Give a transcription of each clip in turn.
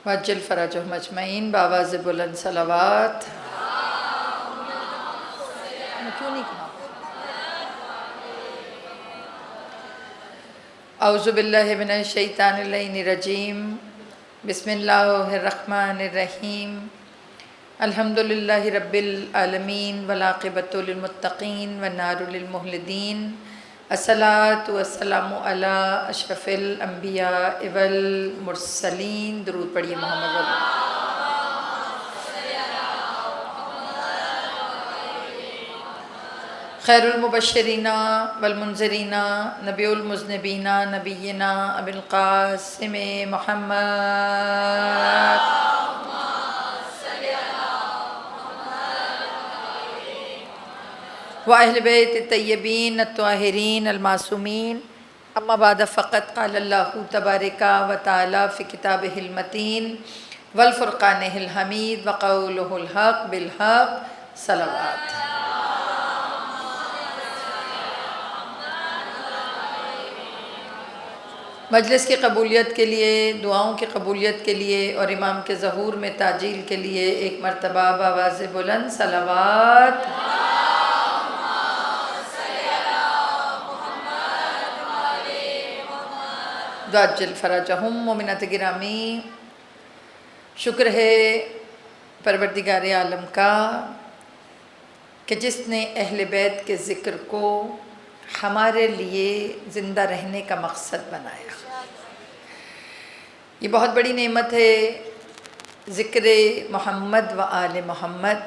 وعجل فرجهم اجمعین بآواز بلند صلوات. کیوں نہیں کہا؟ اعوذ باللہ من الشیطان اللعین الرجیم. بسم اللہ الرحمن الرحیم. الحمدللہ رب العالمین والعاقبۃ للمتقین والنار للمخلدین. الصلاۃ والسلام علی اشرف الانبیاء والمرسلین. درود پڑھیے محمد علیہ. خیر المبشرین والمنذرین نبی المذنبین نبینا ابی القاسم محمد. وأہل بیت الطیبین الطاہرین المعصومین. اما بعد فقط قال اللہ تبارک و تعالی فی کتابہ المتین والفرقانہ الحمید وقولہ الحق بالحق. صلوات. مجلس کی قبولیت کے لیے، دعاؤں کی قبولیت کے لیے اور امام کے ظہور میں تعجیل کے لیے ایک مرتبہ بآواز بلند صلوات. وعجل فرجهم. مومنات گرامی، شکر ہے پروردگار عالم کا کہ جس نے اہل بیت کے ذکر کو ہمارے لیے زندہ رہنے کا مقصد بنایا. یہ بہت بڑی نعمت ہے ذکر محمد و آل محمد.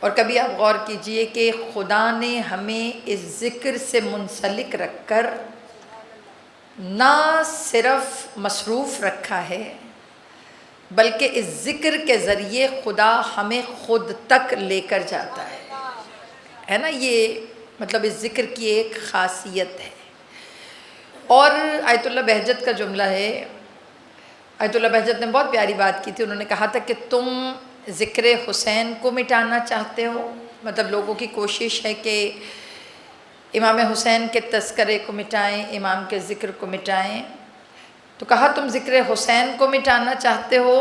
اور کبھی آپ غور کیجئے کہ خدا نے ہمیں اس ذکر سے منسلک رکھ کر نہ صرف مصروف رکھا ہے بلکہ اس ذکر کے ذریعے خدا ہمیں خود تک لے کر جاتا ہے نا. یہ مطلب اس ذکر کی ایک خاصیت ہے. اور آیت اللہ بہجت کا جملہ ہے. آیت اللہ بہجت نے بہت پیاری بات کی تھی. انہوں نے کہا تھا کہ تم ذکر حسین کو مٹانا چاہتے ہو، مطلب لوگوں کی کوشش ہے کہ امام حسین کے تذکرے کو مٹائیں، امام کے ذکر کو مٹائیں. تو کہا تم ذکر حسین کو مٹانا چاہتے ہو.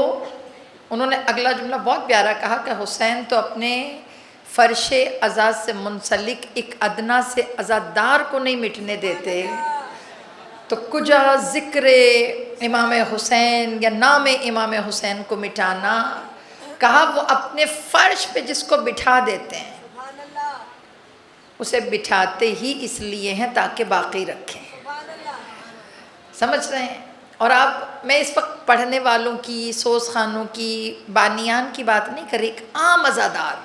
انہوں نے اگلا جملہ بہت پیارا کہا کہ حسین تو اپنے فرش عزا سے منسلک ایک ادنا سے عزادار کو نہیں مٹنے دیتے، تو کجا ذکر امام حسین یا نام امام حسین کو مٹانا. کہا وہ اپنے فرش پہ جس کو بٹھا دیتے ہیں اسے بٹھاتے ہی اس لیے ہیں تاکہ باقی رکھیں. سمجھ رہے ہیں؟ اور آپ، میں اس وقت پڑھنے والوں کی، سوز خانوں کی، بانیان کی بات نہیں کر رہی. ایک عام عزادار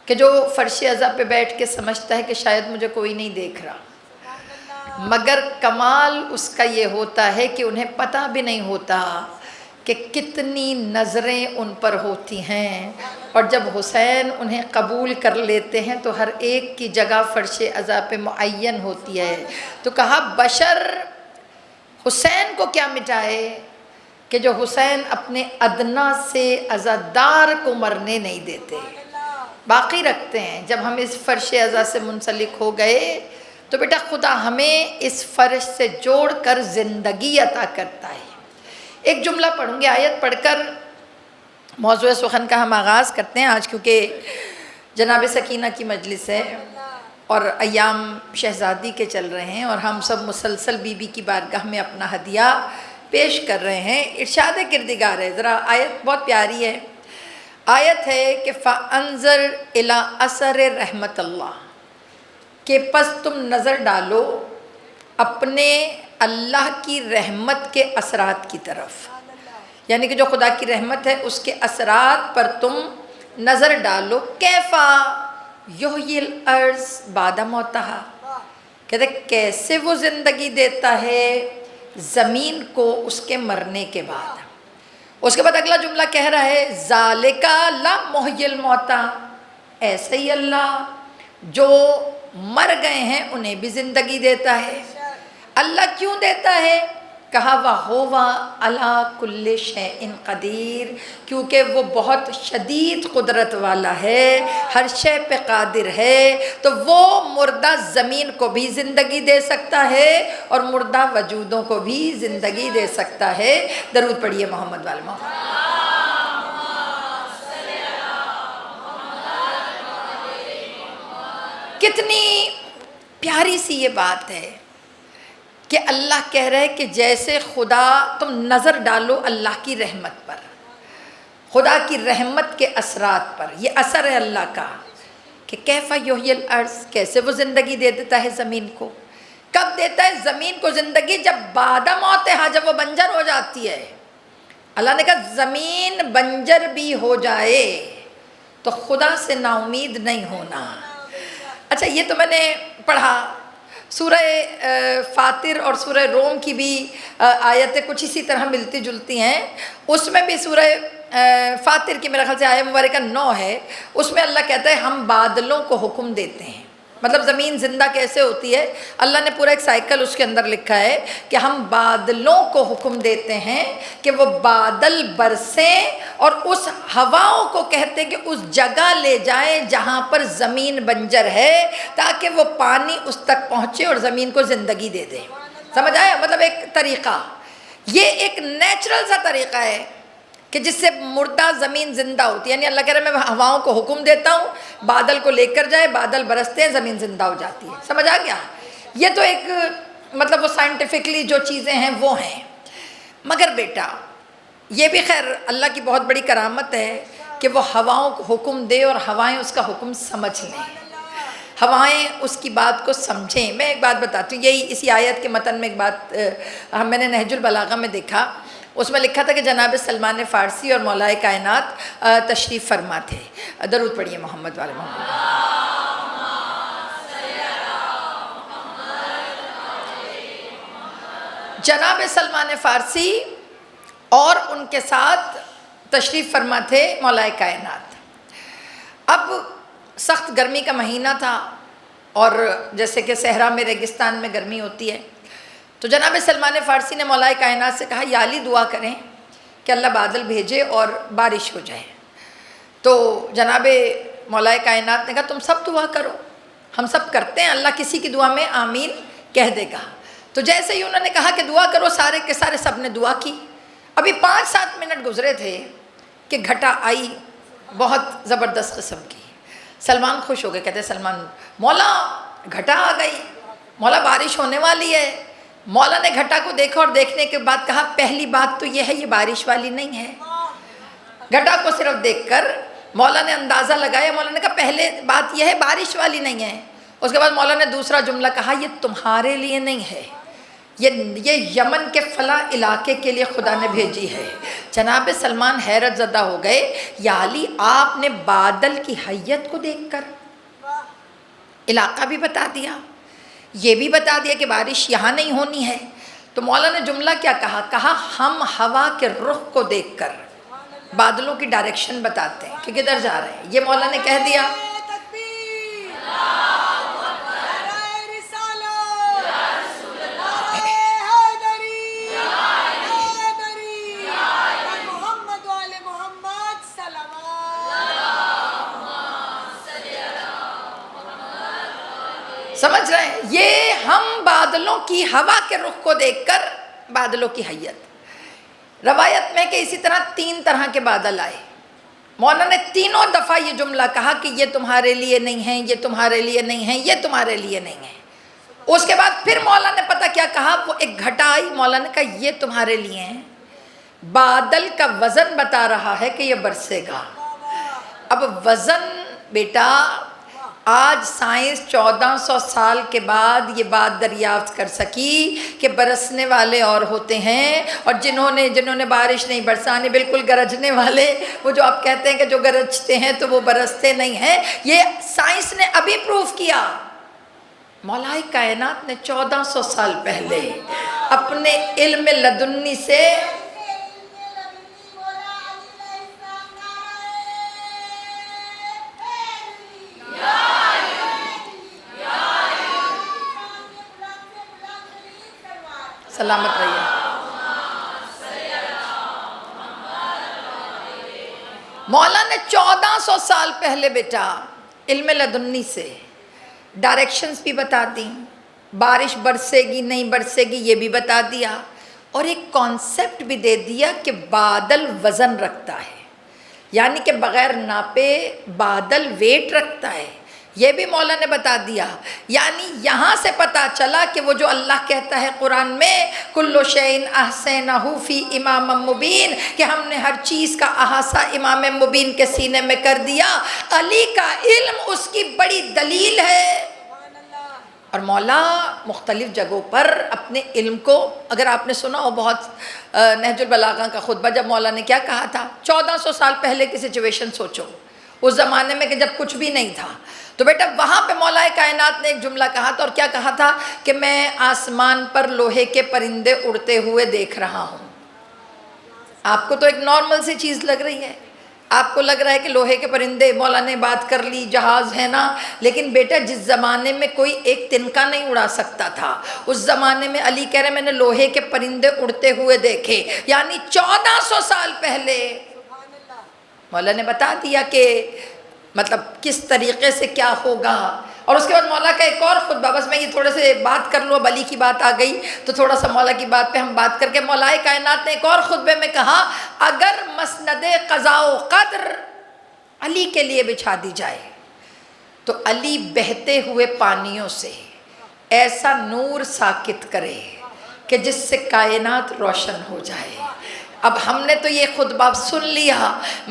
کہ جو فرش عزا پہ بیٹھ کے سمجھتا ہے کہ شاید مجھے کوئی نہیں دیکھ رہا، مگر کمال اس کا یہ ہوتا ہے کہ انہیں پتہ بھی نہیں ہوتا کہ کتنی نظریں ان پر ہوتی ہیں. اور جب حسین انہیں قبول کر لیتے ہیں تو ہر ایک کی جگہ فرش عزا پہ معین ہوتی ہے. تو کہا بشر حسین کو کیا مٹائے کہ جو حسین اپنے ادنا سے عزادار کو مرنے نہیں دیتے، باقی رکھتے ہیں. جب ہم اس فرش عزا سے منسلک ہو گئے تو بیٹا خدا ہمیں اس فرش سے جوڑ کر زندگی عطا کرتا ہے. ایک جملہ پڑھوں گی، آیت پڑھ کر موضوع سخن کا ہم آغاز کرتے ہیں آج، کیونکہ جناب سکینہ کی مجلس ہے اور ایام شہزادی کے چل رہے ہیں اور ہم سب مسلسل بی بی کی بارگاہ میں اپنا ہدیہ پیش کر رہے ہیں. ارشاد کردگار ہے، ذرا آیت بہت پیاری ہے. آیت ہے کہ فَأَنظَرْ إِلَىٰ أَثَرِ رحمت اللہ، کہ پس تم نظر ڈالو اپنے اللہ کی رحمت کے اثرات کی طرف. یعنی کہ جو خدا کی رحمت ہے اس کے اثرات پر تم نظر ڈالو. کیفا یحیی الارض بعد موتہا، کہتے کیسے وہ زندگی دیتا ہے زمین کو اس کے مرنے کے بعد. اس کے بعد اگلا جملہ کہہ رہا ہے ذالک لا محیی الموتى، ایسے ہی اللہ جو مر گئے ہیں انہیں بھی زندگی دیتا ہے. اللہ کیوں دیتا ہے؟ کہا وَهُوَ عَلَىٰ كُلِّ شَيْءٍ قدیر، کیونکہ وہ بہت شدید قدرت والا ہے، ہر شے پہ قادر ہے، تو وہ مردہ زمین کو بھی زندگی دے سکتا ہے اور مردہ وجودوں کو بھی زندگی دے سکتا ہے۔ درود پڑھیے محمد وال محمد۔ کتنی پیاری سی یہ بات ہے کہ اللہ کہہ رہے کہ جیسے خدا، تم نظر ڈالو اللہ کی رحمت پر، خدا کی رحمت کے اثرات پر، یہ اثر ہے اللہ کا کہ کیف یحیی الارض، کیسے وہ زندگی دے دیتا ہے زمین کو۔ کب دیتا ہے زمین کو زندگی؟ جب بعد موتہا، جب وہ بنجر ہو جاتی ہے۔ اللہ نے کہا زمین بنجر بھی ہو جائے تو خدا سے نا امید نہیں ہونا۔ اچھا، یہ تو میں نے پڑھا۔ سورہ فاطر اور سورہ روم کی بھی آیتیں کچھ اسی طرح ملتی جلتی ہیں۔ اس میں بھی سورہ فاطر کی میرے خیال سے آیت مبارکہ 9 ہے، اس میں اللہ کہتا ہے ہم بادلوں کو حکم دیتے ہیں۔ مطلب زمین زندہ کیسے ہوتی ہے؟ اللہ نے پورا ایک سائیکل اس کے اندر لکھا ہے کہ ہم بادلوں کو حکم دیتے ہیں کہ وہ بادل برسیں اور اس ہواؤں کو کہتے کہ اس جگہ لے جائیں جہاں پر زمین بنجر ہے، تاکہ وہ پانی اس تک پہنچے اور زمین کو زندگی دے دے۔ سمجھ آیا؟ مطلب ایک طریقہ، یہ ایک نیچرل سا طریقہ ہے کہ جس سے مردہ زمین زندہ ہوتی ہے۔ یعنی اللہ کہہ رہا ہے میں ہواؤں کو حکم دیتا ہوں، بادل کو لے کر جائے، بادل برستے ہیں، زمین زندہ ہو جاتی ہے۔ سمجھ آ گیا؟ یہ تو ایک مطلب وہ سائنٹیفکلی جو چیزیں ہیں وہ ہیں۔ مگر بیٹا یہ بھی خیر اللہ کی بہت بڑی کرامت ہے کہ وہ ہواؤں کو حکم دے اور ہوائیں اس کا حکم سمجھ لیں، ہوائیں اس کی بات کو سمجھیں۔ میں ایک بات بتاتی ہوں، یہی اسی آیت کے متن میں ایک بات میں نے نہج البلاغہ میں دیکھا، اس میں لکھا تھا کہ جناب سلمان فارسی اور مولا کائنات تشریف فرما تھے۔ درود پڑھیے محمد والے محمد۔ جناب سلمان فارسی اور ان کے ساتھ تشریف فرما تھے مولا کائنات۔ اب سخت گرمی کا مہینہ تھا اور جیسے کہ صحرا میں ریگستان میں گرمی ہوتی ہے، تو جناب سلمان فارسی نے مولا کائنات سے کہا یا علی دعا کریں کہ اللہ بادل بھیجے اور بارش ہو جائے۔ تو جناب مولا کائنات نے کہا تم سب دعا کرو، ہم سب کرتے ہیں، اللہ کسی کی دعا میں آمین کہہ دے گا۔ تو جیسے ہی انہوں نے کہا کہ دعا کرو، سارے کے سارے سب نے دعا کی۔ ابھی 5-7 منٹ گزرے تھے کہ گھٹا آئی بہت زبردست قسم کی۔ سلمان خوش ہو گئے، کہتے سلمان مولا گھٹا آ گئی، مولا بارش ہونے والی ہے۔ مولا نے گھٹا کو دیکھا اور دیکھنے کے بعد کہا پہلی بات تو یہ ہے یہ بارش والی نہیں ہے۔ گھٹا کو صرف دیکھ کر مولا نے اندازہ لگایا، مولا نے کہا پہلے بات یہ ہے بارش والی نہیں ہے۔ اس کے بعد مولا نے دوسرا جملہ کہا یہ تمہارے لیے نہیں ہے، یہ یمن کے فلاں علاقے کے لیے خدا نے بھیجی ہے۔ جناب سلمان حیرت زدہ ہو گئے، یا علی آپ نے بادل کی حیت کو دیکھ کر علاقہ بھی بتا دیا، یہ بھی بتا دیا کہ بارش یہاں نہیں ہونی ہے۔ تو مولا نے جملہ کیا کہا؟ کہا ہم ہوا کے رخ کو دیکھ کر بادلوں کی ڈائریکشن بتاتے ہیں کہ کدھر جا رہے ہیں۔ یہ مولا نے کہہ دیا۔ سمجھ رہے ہیں؟ یہ ہم بادلوں کی ہوا کے رخ کو دیکھ کر بادلوں کی حیت۔ روایت میں کہ اسی طرح 3 طرح کے بادل آئے، مولا نے تینوں دفعہ یہ جملہ کہا کہ یہ تمہارے لیے نہیں ہیں، یہ تمہارے لیے نہیں ہیں، یہ تمہارے لیے نہیں ہیں۔ اس کے بعد پھر مولا نے پتہ کیا کہا؟ وہ ایک گھٹا آئی، مولا نے کہا یہ تمہارے لیے ہیں، بادل کا وزن بتا رہا ہے کہ یہ برسے گا۔ اب وزن بیٹا آج سائنس 1400 سال کے بعد یہ بات دریافت کر سکی کہ برسنے والے اور ہوتے ہیں، اور جنہوں نے بارش نہیں برسانی، بالکل گرجنے والے، وہ جو آپ کہتے ہیں کہ جو گرجتے ہیں تو وہ برستے نہیں ہیں، یہ سائنس نے ابھی پروف کیا۔ مولا کائنات نے 1400 سال پہلے اپنے علم لدنی سے سلامت رہیے۔ مولا نے 1400 سال پہلے بیٹا علم لدنی سے ڈائریکشنز بھی بتا دیں، بارش برسے گی نہیں برسے گی یہ بھی بتا دیا، اور ایک کانسیپٹ بھی دے دیا کہ بادل وزن رکھتا ہے، یعنی کہ بغیر ناپے بادل ویٹ رکھتا ہے، یہ بھی مولا نے بتا دیا۔ یعنی یہاں سے پتہ چلا کہ وہ جو اللہ کہتا ہے قرآن میں کل شیء احصیناہ فی امام مبین، کہ ہم نے ہر چیز کا احاطہ امام مبین کے سینے میں کر دیا، علی کا علم اس کی بڑی دلیل ہے۔ اور مولا مختلف جگہوں پر اپنے علم کو، اگر آپ نے سنا ہو بہت نہج البلاغہ کا خطبہ، جب مولا نے کیا کہا تھا، 1400 سال پہلے کی سچویشن سوچو، اس زمانے میں کہ جب کچھ بھی نہیں تھا، تو بیٹا وہاں پہ مولا کائنات نے ایک جملہ کہا تھا، اور کیا کہا تھا کہ میں آسمان پر لوہے کے پرندے اڑتے ہوئے دیکھ رہا ہوں۔ آپ کو تو ایک نارمل سی چیز لگ رہی ہے، آپ کو لگ رہا ہے کہ لوہے کے پرندے، مولا نے بات کر لی جہاز ہے نا، لیکن بیٹا جس زمانے میں کوئی ایک تنکا نہیں اڑا سکتا تھا، اس زمانے میں علی کہہ رہے میں نے لوہے کے پرندے اڑتے ہوئے دیکھے، یعنی 1400 سال پہلے مولا نے بتا دیا کہ مطلب کس طریقے سے کیا ہوگا۔ اور اس کے بعد مولا کا ایک اور خطبہ، بس میں یہ تھوڑے سے بات کر لوں، اب علی کی بات آ گئی تو تھوڑا سا مولا کی بات پہ ہم بات کر کے، مولا کائنات نے ایک اور خطبے میں کہا اگر مسند قضاء و قدر علی کے لیے بچھا دی جائے تو علی بہتے ہوئے پانیوں سے ایسا نور ساکت کرے کہ جس سے کائنات روشن ہو جائے۔ اب ہم نے تو یہ خطبہ سن لیا،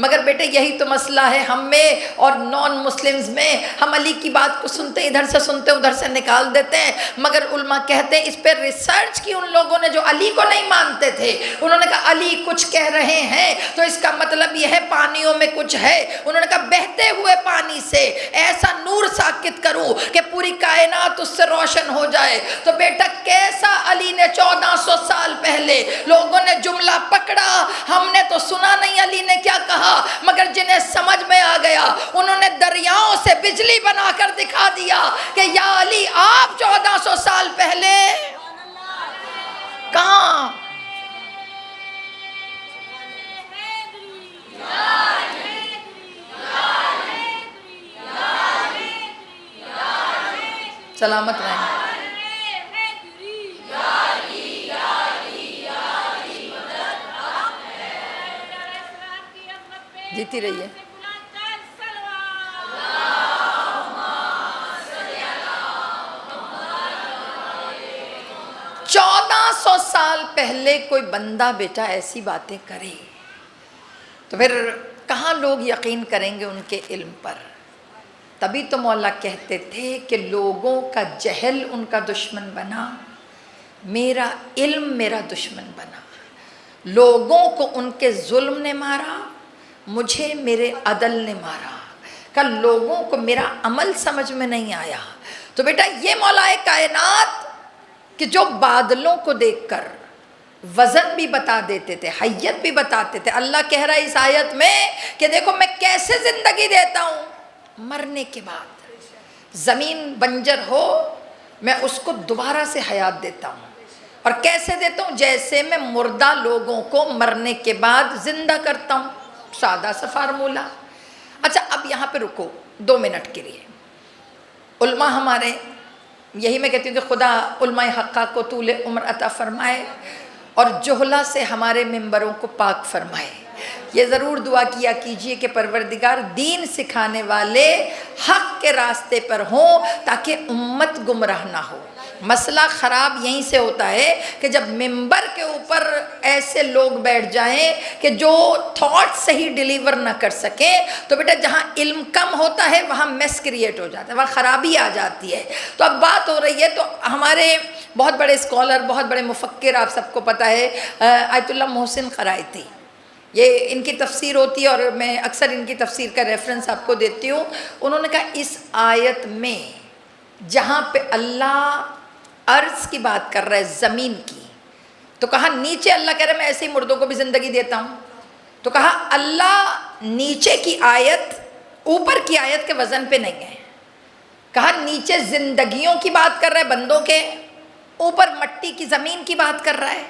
مگر بیٹے یہی تو مسئلہ ہے ہم میں اور نان مسلمز میں، ہم علی کی بات کو سنتے ادھر سے سنتے ادھر سے نکال دیتے ہیں، مگر علماء کہتے ہیں اس پہ ریسرچ کی ان لوگوں نے جو علی کو نہیں مانتے تھے، انہوں نے کہا علی کچھ کہہ رہے ہیں تو اس کا مطلب یہ ہے پانیوں میں کچھ ہے، انہوں نے کہا بہتے ہوئے پانی سے ایسا نور ساکت کروں کہ پوری کائنات اس سے روشن ہو جائے۔ تو بیٹا کیسا علی نے 1400 سال پہلے لوگوں نے جملہ پکڑا، ہم نے تو سنا نہیں علی نے کیا کہا، مگر جنہیں سمجھ میں آ گیا انہوں نے دریاؤں سے بجلی بنا کر دکھا دیا کہ یا علی آپ 1400 سال پہلے کہاں؟ سلامت رہیں۔ جیتی رہی ہے۔ 1400 سال پہلے کوئی بندہ بیٹا ایسی باتیں کرے تو پھر کہاں لوگ یقین کریں گے ان کے علم پر؟ تبھی تو مولا کہتے تھے کہ لوگوں کا جہل ان کا دشمن بنا، میرا علم میرا دشمن بنا۔ لوگوں کو ان کے ظلم نے مارا، مجھے میرے عدل نے مارا۔ کہ لوگوں کو میرا عمل سمجھ میں نہیں آیا۔ تو بیٹا یہ مولا کائنات کہ جو بادلوں کو دیکھ کر وزن بھی بتا دیتے تھے، حیت بھی بتاتے تھے، اللہ کہہ رہا ہے اس آیت میں کہ دیکھو میں کیسے زندگی دیتا ہوں مرنے کے بعد، زمین بنجر ہو میں اس کو دوبارہ سے حیات دیتا ہوں، اور کیسے دیتا ہوں؟ جیسے میں مردہ لوگوں کو مرنے کے بعد زندہ کرتا ہوں، سادہ سا فارمولہ۔ اچھا اب یہاں پہ رکو 2 منٹ کے لیے۔ علماء ہمارے، یہی میں کہتی ہوں کہ خدا علماء حقہ کو طول عمر عطا فرمائے اور جہلہ سے ہمارے ممبروں کو پاک فرمائے۔ یہ ضرور دعا کیا کیجئے کہ پروردگار دین سکھانے والے حق کے راستے پر ہوں تاکہ امت گمراہ نہ ہو۔ مسئلہ خراب یہیں سے ہوتا ہے کہ جب ممبر کے اوپر ایسے لوگ بیٹھ جائیں کہ جو تھاٹ صحیح ڈیلیور نہ کر سکیں، تو بیٹا جہاں علم کم ہوتا ہے وہاں میس کریٹ ہو جاتا ہے، وہاں خرابی آ جاتی ہے۔ تو اب بات ہو رہی ہے، تو ہمارے بہت بڑے اسکالر، بہت بڑے مفکر، آپ سب کو پتہ ہے آیت اللہ محسن قرائتی، یہ ان کی تفسیر ہوتی ہے اور میں اکثر ان کی تفسیر کا ریفرنس آپ کو دیتی ہوں۔ انہوں نے کہا اس آیت میں جہاں پہ اللہ ارض کی بات کر رہا ہے، زمین کی، تو کہا نیچے اللہ کہہ رہا ہے میں ایسے ہی مردوں کو بھی زندگی دیتا ہوں، تو کہا اللہ نیچے کی آیت اوپر کی آیت کے وزن پہ نہیں ہے، کہا نیچے زندگیوں کی بات کر رہا ہے بندوں کے، اوپر مٹی کی زمین کی بات کر رہا ہے۔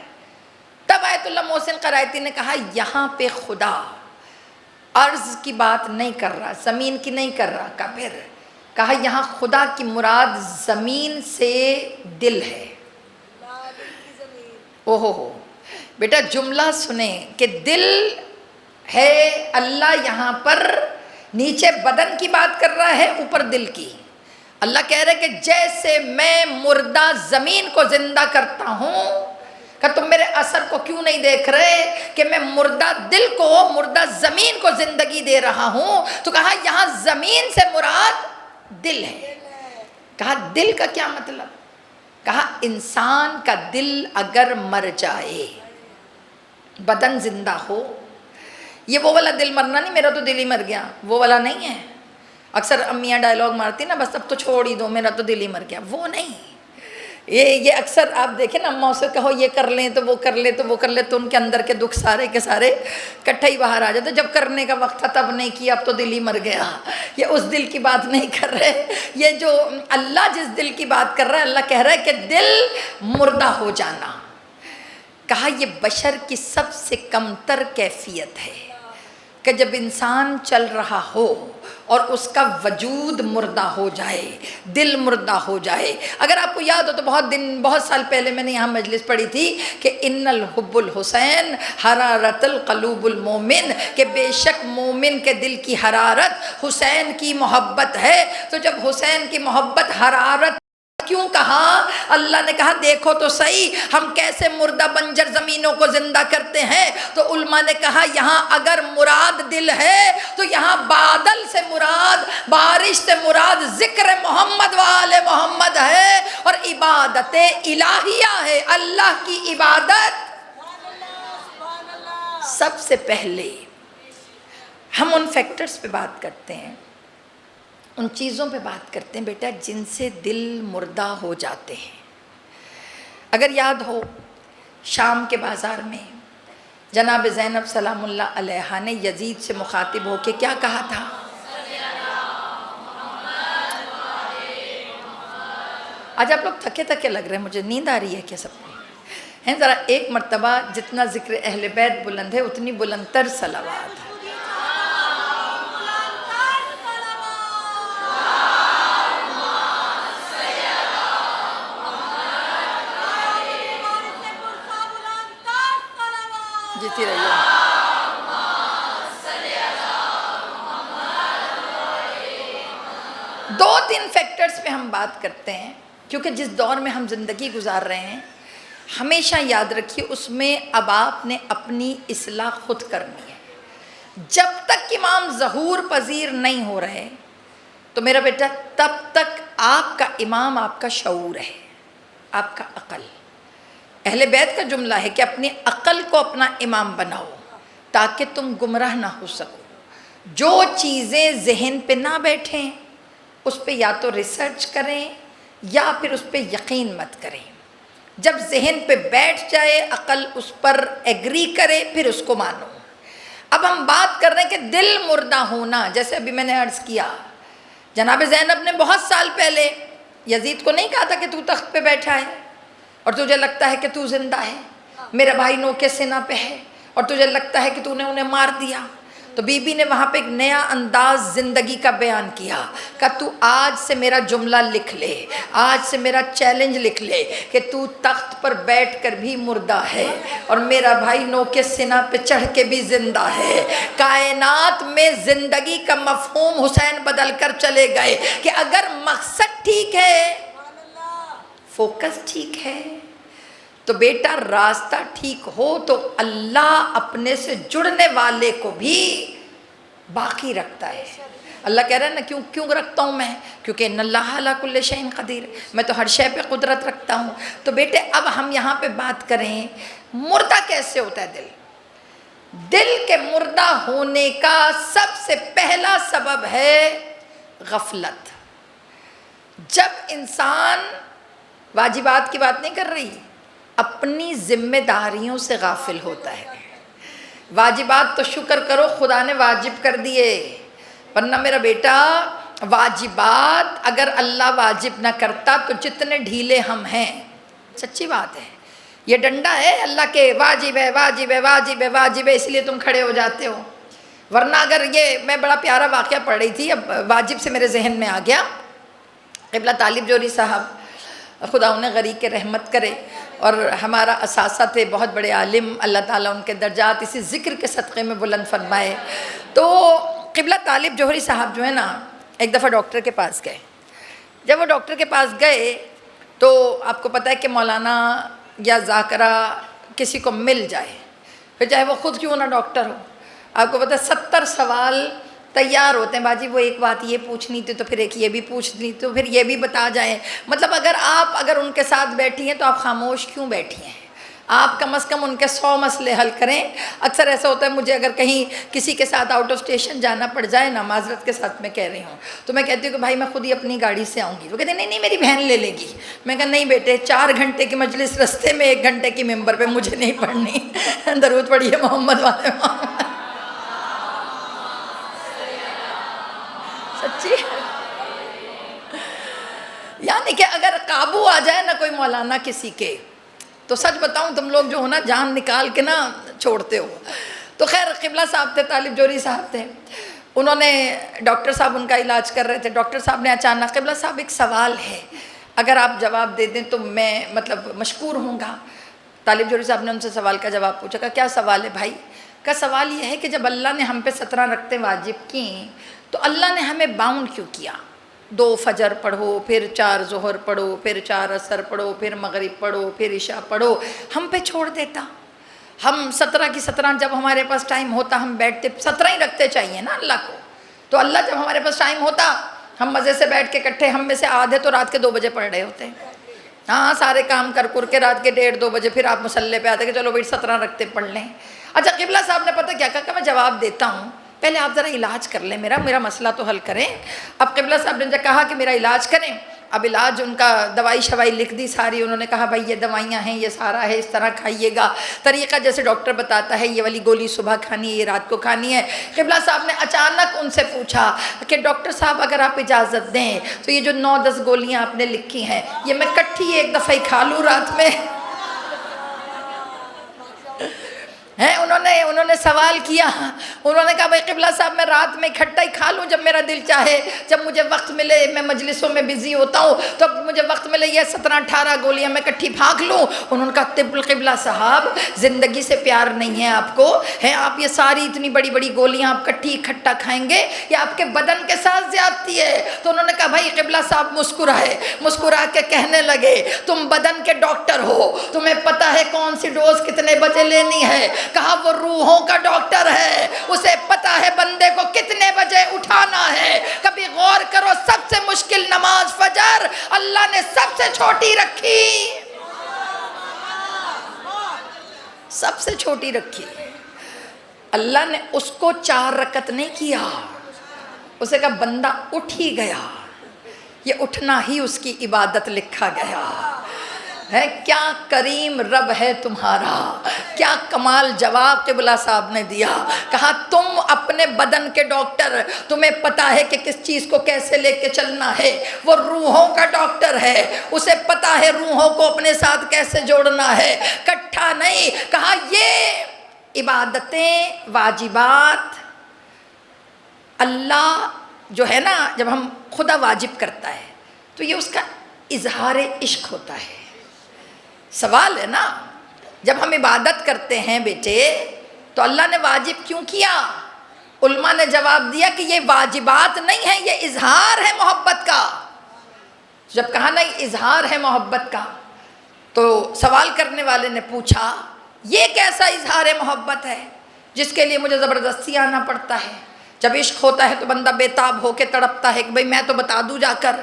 تب آیت اللہ محسن قرائتی نے کہا یہاں پہ خدا عرض کی بات نہیں کر رہا، زمین کی نہیں کر رہا، کہا یہاں خدا کی مراد زمین سے دل ہے۔ اوہو ہو بیٹا جملہ سنیں کہ دل ہے، اللہ یہاں پر نیچے بدن کی بات کر رہا ہے، اوپر دل کی۔ اللہ کہہ رہے کہ جیسے میں مردہ زمین کو زندہ کرتا ہوں، کہ تم میرے اثر کو کیوں نہیں دیکھ رہے کہ میں مردہ دل کو، مردہ زمین کو زندگی دے رہا ہوں؟ تو کہا یہاں زمین سے مراد دل ہے۔ کہا دل کا کیا مطلب؟ کہا انسان کا دل اگر مر جائے، بدن زندہ ہو، یہ وہ والا دل مرنا نہیں، میرا تو دل ہی مر گیا، وہ والا نہیں ہے۔ اکثر امیاں ڈائلاگ مارتی نا، بس اب تو چھوڑ ہی دو، میرا تو دل ہی مر گیا، وہ نہیں۔ یہ اکثر آپ دیکھیں نا، اماں سے کہو یہ کر لیں تو وہ کر لیں تو وہ کر لیں، تو ان کے اندر کے دکھ سارے کے سارے کٹھے ہی باہر آ جاتے، جب کرنے کا وقت تھا تب نہیں کیا، اب تو دل ہی مر گیا۔ یہ اس دل کی بات نہیں کر رہے، یہ جو اللہ جس دل کی بات کر رہا ہے، اللہ کہہ رہا ہے کہ دل مردہ ہو جانا۔ کہا یہ بشر کی سب سے کمتر کیفیت ہے کہ جب انسان چل رہا ہو اور اس کا وجود مردہ ہو جائے، دل مردہ ہو جائے۔ اگر آپ کو یاد ہو تو بہت سال پہلے میں نے یہاں مجلس پڑھی تھی کہ ان الحب الحسین حرارت القلوب المومن، کہ بے شک مومن کے دل کی حرارت حسین کی محبت ہے۔ تو جب حسین کی محبت حرارت کیوں کہا؟ اللہ نے کہا دیکھو تو صحیح ہم کیسے مردہ بنجر زمینوں کو زندہ کرتے ہیں۔ تو علماء نے کہا یہاں اگر مراد دل ہے تو یہاں بادل سے مراد، بارش سے مراد ذکر محمد و آل محمد ہے، اور عبادت الہیہ ہے، اللہ کی عبادت۔ سب سے پہلے ہم ان فیکٹرز پہ بات کرتے ہیں، ان چیزوں پہ بات کرتے ہیں بیٹا جن سے دل مردہ ہو جاتے ہیں۔ اگر یاد ہو شام کے بازار میں جناب زینب سلام اللہ علیہا نے یزید سے مخاطب ہو کے کیا کہا تھا؟ آج آپ لوگ تھکے تھکے لگ رہے ہیں، مجھے نیند آ رہی ہے کیا سب کو؟ ہیں ذرا ایک مرتبہ جتنا ذکر اہل بیت بلند ہے اتنی بلند تر صلوات ہے۔ جیتی رہیے۔ دو تین فیکٹرز پہ ہم بات کرتے ہیں کیونکہ جس دور میں ہم زندگی گزار رہے ہیں ہمیشہ یاد رکھیے اس میں اب آپ نے اپنی اصلاح خود کرنی ہے۔ جب تک امام ظہور پذیر نہیں ہو رہے تو میرا بیٹا تب تک آپ کا امام آپ کا شعور ہے، آپ کا عقل۔ اہل بیت کا جملہ ہے کہ اپنی عقل کو اپنا امام بناؤ تاکہ تم گمراہ نہ ہو سکو۔ جو چیزیں ذہن پہ نہ بیٹھیں اس پہ یا تو ریسرچ کریں یا پھر اس پہ یقین مت کریں۔ جب ذہن پہ بیٹھ جائے عقل اس پر ایگری کرے پھر اس کو مانو۔ اب ہم بات کر رہے ہیں کہ دل مردہ ہونا، جیسے ابھی میں نے عرض کیا جناب زینب نے بہت سال پہلے یزید کو نہیں کہا تھا کہ تو تخت پہ بیٹھا ہے اور تجھے لگتا ہے کہ تو زندہ ہے، میرا بھائی نوکے سینہ پہ ہے اور تجھے لگتا ہے کہ تو نے انہیں مار دیا۔ تو بی بی نے وہاں پہ ایک نیا انداز زندگی کا بیان کیا کہ تو آج سے میرا جملہ لکھ لے، آج سے میرا چیلنج لکھ لے کہ تو تخت پر بیٹھ کر بھی مردہ ہے اور میرا بھائی نوکے سینہ پہ چڑھ کے بھی زندہ ہے۔ کائنات میں زندگی کا مفہوم حسین بدل کر چلے گئے کہ اگر مقصد ٹھیک ہے، فوکس ٹھیک ہے تو بیٹا راستہ ٹھیک ہو تو اللہ اپنے سے جڑنے والے کو بھی باقی رکھتا ہے۔ اللہ کہہ رہا ہے نا کیوں رکھتا ہوں میں؟ کیونکہ ان اللہ علی کل شیء قدیر، میں تو ہر شے پہ قدرت رکھتا ہوں۔ تو بیٹے اب ہم یہاں پہ بات کریں مردہ کیسے ہوتا ہے دل۔ دل کے مردہ ہونے کا سب سے پہلا سبب ہے غفلت۔ جب انسان واجبات کی بات نہیں کر رہی، اپنی ذمہ داریوں سے غافل ہوتا ہے۔ واجبات تو شکر کرو خدا نے واجب کر دیے، ورنہ میرا بیٹا واجبات اگر اللہ واجب نہ کرتا تو جتنے ڈھیلے ہم ہیں، سچی بات ہے، یہ ڈنڈا ہے اللہ کے، واجب ہے واجب ہے واجب ہے واجب ہے، اس لیے تم کھڑے ہو جاتے ہو۔ ورنہ اگر یہ میں بڑا پیارا واقعہ پڑھ رہی تھی، اب واجب سے میرے ذہن میں آ گیا. قبلہ طالب جوہری صاحب خدا انہیں غریق کے رحمت کرے، اور ہمارا اساتذہ تھے، بہت بڑے عالم، اللہ تعالیٰ ان کے درجات اسی ذکر کے صدقے میں بلند فرمائے. تو قبلہ طالب جوہری صاحب جو ہے نا، ایک دفعہ ڈاکٹر کے پاس گئے. جب وہ ڈاکٹر کے پاس گئے تو آپ کو پتہ ہے کہ مولانا یا ذاکرہ کسی کو مل جائے، پھر چاہے وہ خود کیوں نہ ڈاکٹر ہو، آپ کو پتہ ہے 70 سوال تیار ہوتے ہیں. باجی وہ ایک بات یہ پوچھنی تھی، تو پھر ایک یہ بھی پوچھنی، تو پھر یہ بھی بتا جائیں. مطلب اگر ان کے ساتھ بیٹھی ہیں تو آپ خاموش کیوں بیٹھی ہیں؟ آپ کم از کم ان کے 100 مسئلے حل کریں. اکثر ایسا ہوتا ہے، مجھے اگر کہیں کسی کے ساتھ آؤٹ آف اسٹیشن جانا پڑ جائے نا، معذرت کے ساتھ میں کہہ رہی ہوں، تو میں کہتی ہوں کہ بھائی میں خود ہی اپنی گاڑی سے آؤں گی. وہ کہتے ہیں نہیں میری بہن لے لے گی. میں کہا نہیں بیٹے، 4 گھنٹے کی مجلس رستے میں 1 گھنٹے کی ممبر پہ مجھے نہیں پڑھنی. درود پڑھیے محمد والے محمد. سچی یعنی کہ اگر قابو آ جائے نا کوئی مولانا کسی کے، تو سچ بتاؤں تم لوگ جو ہو نا جان نکال کے نا چھوڑتے ہو. تو خیر قبلہ صاحب تھے، طالب جوہری صاحب تھے، انہوں نے ڈاکٹر صاحب ان کا علاج کر رہے تھے. ڈاکٹر صاحب نے اچانک، قبلہ صاحب ایک سوال ہے، اگر آپ جواب دے دیں تو میں مشکور ہوں گا. طالب جوہری صاحب نے ان سے سوال کا جواب پوچھا. کہا کیا سوال ہے بھائی؟ کا سوال یہ ہے کہ جب اللہ نے ہم پہ 17 رکعتیں واجب کیں تو اللہ نے ہمیں باؤنڈ کیوں کیا؟ 2 فجر پڑھو، پھر 4 ظہر پڑھو، پھر 4 عصر پڑھو، پھر مغرب پڑھو، پھر عشاء پڑھو. ہم پہ چھوڑ دیتا. ہم 17 کی 17 جب ہمارے پاس ٹائم ہوتا ہم بیٹھتے. 17 ہی رکھتے چاہیے نا اللہ کو. تو اللہ جب ہمارے پاس ٹائم ہوتا ہم مزے سے بیٹھ کے اکٹھے، ہم میں سے آدھے تو رات کے 2 بجے پڑھ رہے ہوتے ہیں. ہاں سارے کام کر کے رات کے 1:30-2 بجے پھر آپ مصلے پہ آتے کہ چلو بھائی 17 رکھتے پڑھ لیں. اچھا قبلہ صاحب نے پتہ کیا کہا کہ میں جواب دیتا ہوں، پہلے آپ ذرا علاج کر لیں، میرا مسئلہ تو حل کریں. اب قبلہ صاحب نے جب کہا کہ میرا علاج کریں، اب علاج ان کا دوائی شوائی لکھ دی ساری. انہوں نے کہا بھائی یہ دوائیاں ہیں، یہ سارا ہے، اس طرح کھائیے گا. طریقہ جیسے ڈاکٹر بتاتا ہے، یہ والی گولی صبح کھانی ہے، یہ رات کو کھانی ہے. قبلہ صاحب نے اچانک ان سے پوچھا کہ ڈاکٹر صاحب اگر آپ اجازت دیں تو یہ جو 9-10 گولیاں آپ نے لکھی ہیں یہ میں کٹھی ایک دفعہ ہی کھا لوں رات میں؟ انہوں نے سوال کیا. انہوں نے کہا بھائی قبلہ صاحب میں رات میں اکٹھا ہی کھا لوں جب میرا دل چاہے، جب مجھے وقت ملے. میں مجلسوں میں بزی ہوتا ہوں تو اب مجھے وقت ملے یہ 17-18 گولیاں میں اکٹھی پھانک لوں. انہوں نے کہا طب القبلہ صاحب زندگی سے پیار نہیں ہے آپ کو، ہے آپ یہ ساری اتنی بڑی بڑی گولیاں آپ اکٹھی اکٹھا کھائیں گے، یہ آپ کے بدن کے ساتھ زیادتی ہے. تو انہوں نے کہا بھائی قبلہ صاحب مسکرا کے کہنے لگے تم بدن کے ڈاکٹر ہو، تمہیں پتہ ہے کون سی ڈوز کتنے بجے لینی ہے. کہا وہ روحوں کا ڈاکٹر ہے، اسے پتہ ہے بندے کو کتنے بجے اٹھانا ہے. کبھی غور کرو، سب سے مشکل نماز فجر اللہ نے سب سے چھوٹی رکھی، سب سے چھوٹی رکھی. اللہ نے اس کو 4 رکعت نہیں کیا، اسے کہا بندہ اٹھ ہی گیا، یہ اٹھنا ہی اس کی عبادت لکھا گیا ہے. کیا کریم رب ہے تمہارا، کیا کمال جواب قبلہ صاحب نے دیا. کہا تم اپنے بدن کے ڈاکٹر، تمہیں پتہ ہے کہ کس چیز کو کیسے لے کے چلنا ہے. وہ روحوں کا ڈاکٹر ہے، اسے پتہ ہے روحوں کو اپنے ساتھ کیسے جوڑنا ہے، کٹھا نہیں. کہا یہ عبادتیں واجبات اللہ جو ہے نا، جب ہم خدا واجب کرتا ہے تو یہ اس کا اظہار عشق ہوتا ہے. سوال ہے نا، جب ہم عبادت کرتے ہیں بیٹے تو اللہ نے واجب کیوں کیا؟ علماء نے جواب دیا کہ یہ واجبات نہیں ہیں، یہ اظہار ہے محبت کا. جب کہا نا یہ اظہار ہے محبت کا، تو سوال کرنے والے نے پوچھا یہ کیسا اظہار محبت ہے جس کے لیے مجھے زبردستی آنا پڑتا ہے؟ جب عشق ہوتا ہے تو بندہ بےتاب ہو کے تڑپتا ہے کہ بھئی میں تو بتا دوں جا کر.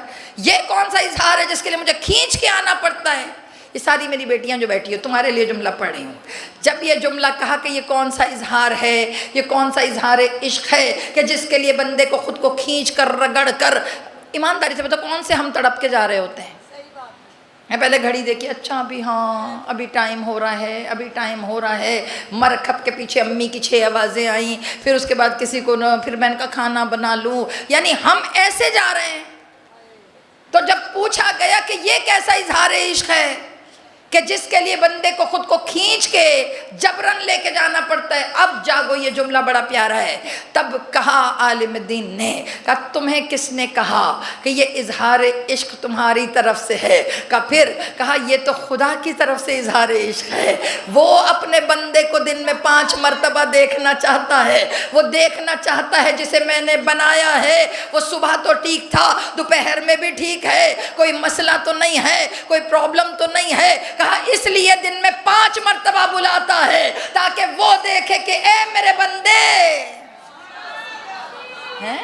یہ کون سا اظہار ہے جس کے لیے مجھے کھینچ کے آنا پڑتا ہے؟ یہ ساری میری بیٹیاں جو بیٹھی ہو تمہارے لیے جملہ پڑھ رہی ہوں. جب یہ جملہ کہا کہ یہ کون سا اظہار ہے، یہ کون سا اظہار عشق ہے کہ جس کے لیے بندے کو خود کو کھینچ کر رگڑ کر، ایمانداری سے بتا کون سے ہم تڑپ کے جا رہے ہوتے ہیں؟ میں پہلے گھڑی دیکھی، اچھا ابھی ٹائم ہو رہا ہے. مر کھپ کے پیچھے امی کی 6 آوازیں آئیں، پھر اس کے بعد کسی کو نہ، پھر میں ان کا کھانا بنا لوں. یعنی ہم ایسے جا رہے ہیں. تو جب پوچھا گیا کہ یہ کیسا اظہار عشق ہے کہ جس کے لیے بندے کو خود کو کھینچ کے جبرن لے لے کے جانا پڑتا ہے۔ اب جاگو، یہ جملہ بڑا پیارا ہے۔ تب کہا عالم دین نے، کہا تمہیں کس نے کہا کہ یہ اظہار عشق تمہاری طرف سے ہے؟ پھر کہا یہ تو خدا کی طرف سے اظہار عشق ہے، وہ اپنے بندے کو دن میں 5 مرتبہ دیکھنا چاہتا ہے، وہ دیکھنا چاہتا ہے جسے میں نے بنایا ہے۔ وہ صبح تو ٹھیک تھا، دوپہر میں بھی ٹھیک ہے، کوئی مسئلہ تو نہیں ہے، کوئی پرابلم تو نہیں ہے۔ کہا اس لیے دن میں 5 مرتبہ بلاتا ہے تاکہ وہ دیکھے کہ اے میرے بندے ہیں،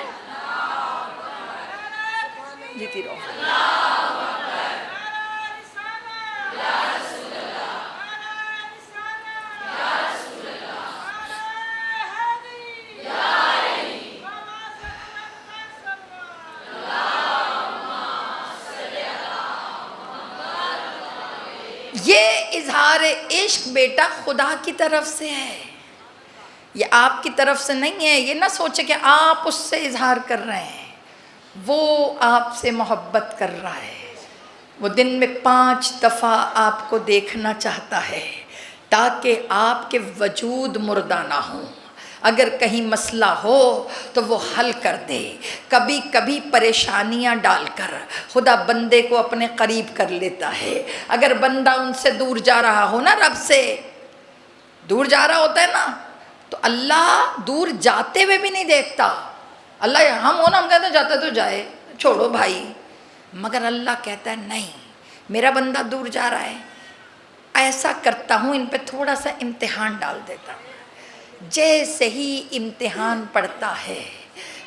جیتی رہو۔ یہ اظہار عشق بیٹا خدا کی طرف سے ہے، یہ آپ کی طرف سے نہیں ہے۔ یہ نہ سوچے کہ آپ اس سے اظہار کر رہے ہیں، وہ آپ سے محبت کر رہا ہے۔ وہ دن میں 5 دفعہ آپ کو دیکھنا چاہتا ہے تاکہ آپ کے وجود مردہ نہ ہوں۔ اگر کہیں مسئلہ ہو تو وہ حل کر دے۔ کبھی کبھی پریشانیاں ڈال کر خدا بندے کو اپنے قریب کر لیتا ہے۔ اگر بندہ ان سے دور جا رہا ہو نا، رب سے دور جا رہا ہوتا ہے نا، تو اللہ دور جاتے ہوئے بھی نہیں دیکھتا۔ اللہ ہم ہونا، ہم کہتے ہیں جاتا تو جائے، چھوڑو بھائی، مگر اللہ کہتا ہے نہیں، میرا بندہ دور جا رہا ہے، ایسا کرتا ہوں ان پہ تھوڑا سا امتحان ڈال دیتا ہوں۔ جیسے ہی امتحان پڑتا ہے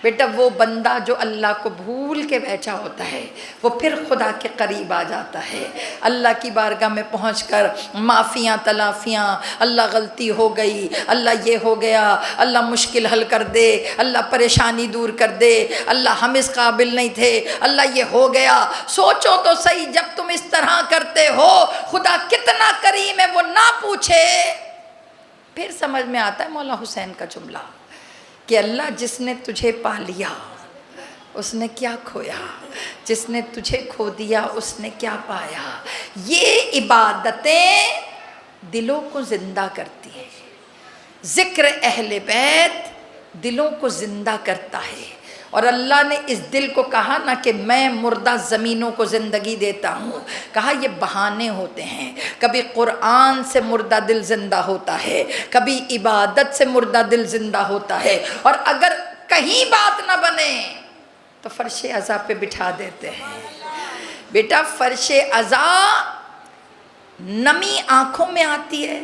بیٹا، وہ بندہ جو اللہ کو بھول کے بیٹھا ہوتا ہے وہ پھر خدا کے قریب آ جاتا ہے۔ اللہ کی بارگاہ میں پہنچ کر معافیاں تلافیاں، اللہ غلطی ہو گئی، اللہ یہ ہو گیا، اللہ مشکل حل کر دے، اللہ پریشانی دور کر دے، اللہ ہم اس قابل نہیں تھے، اللہ یہ ہو گیا۔ سوچو تو صحیح، جب تم اس طرح کرتے ہو خدا کتنا کریم ہے وہ نہ پوچھے؟ پھر سمجھ میں آتا ہے مولا حسین کا جملہ کہ اللہ جس نے تجھے پا لیا اس نے کیا کھویا، جس نے تجھے کھو دیا اس نے کیا پایا۔ یہ عبادتیں دلوں کو زندہ کرتی ہیں، ذکر اہل بیت دلوں کو زندہ کرتا ہے۔ اور اللہ نے اس دل کو کہا نا کہ میں مردہ زمینوں کو زندگی دیتا ہوں، کہا یہ بہانے ہوتے ہیں، کبھی قرآن سے مردہ دل زندہ ہوتا ہے، کبھی عبادت سے مردہ دل زندہ ہوتا ہے، اور اگر کہیں بات نہ بنے تو فرش عزا پہ بٹھا دیتے ہیں۔ بیٹا فرش عزا نمی آنکھوں میں آتی ہے،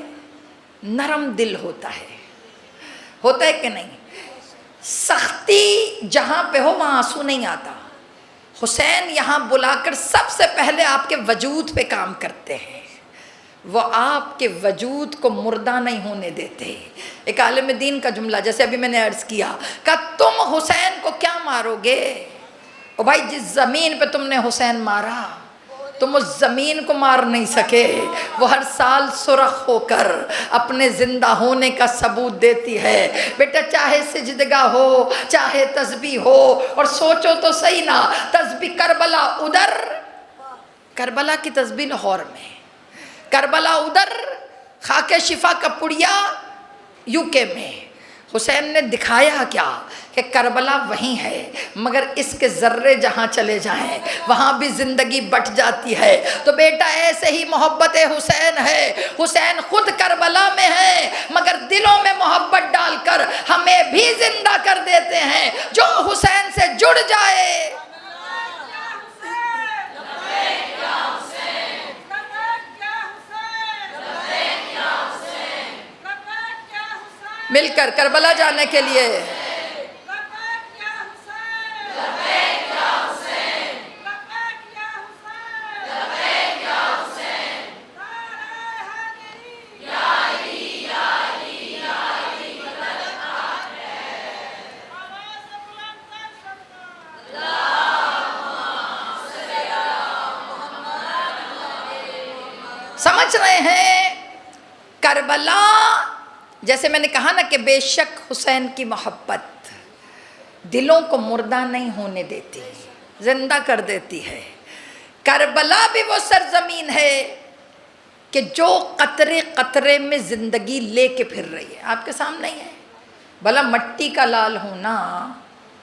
نرم دل ہوتا ہے کہ نہیں؟ سختی جہاں پہ ہو وہاں آنسو نہیں آتا۔ حسین یہاں بلا کر سب سے پہلے آپ کے وجود پہ کام کرتے ہیں، وہ آپ کے وجود کو مردہ نہیں ہونے دیتے۔ ایک عالم دین کا جملہ جیسے ابھی میں نے عرض کیا کہ تم حسین کو کیا مارو گے؟ او بھائی جس زمین پہ تم نے حسین مارا تم اس زمین کو مار نہیں سکے، وہ ہر سال سرخ ہو کر اپنے زندہ ہونے کا ثبوت دیتی ہے۔ بیٹا چاہے سجدگاہ ہو چاہے تسبیح ہو، اور سوچو تو صحیح نا، تسبیح کربلا ادھر، کربلا کی تسبیح لاہور میں، کربلا ادھر، خاک شفا کا پڑیا UK میں۔ حسین نے دکھایا کیا کہ کربلا وہیں ہے، مگر اس کے ذرے جہاں چلے جائیں وہاں بھی زندگی بٹ جاتی ہے۔ تو بیٹا ایسے ہی محبت حسین ہے، حسین خود کربلا میں ہے مگر دلوں میں محبت ڈال کر ہمیں بھی زندہ کر دیتے ہیں۔ جو حسین سے جڑ جائے مل کر کربلا جانے کے لیے، سمجھ رہے ہیں؟ کربلا جیسے میں نے کہا نا کہ بے شک حسین کی محبت دلوں کو مردہ نہیں ہونے دیتی، زندہ کر دیتی ہے۔ کربلا بھی وہ سرزمین ہے کہ جو قطرے قطرے میں زندگی لے کے پھر رہی ہے، آپ کے سامنے ہی ہے۔ بھلا مٹی کا لال ہونا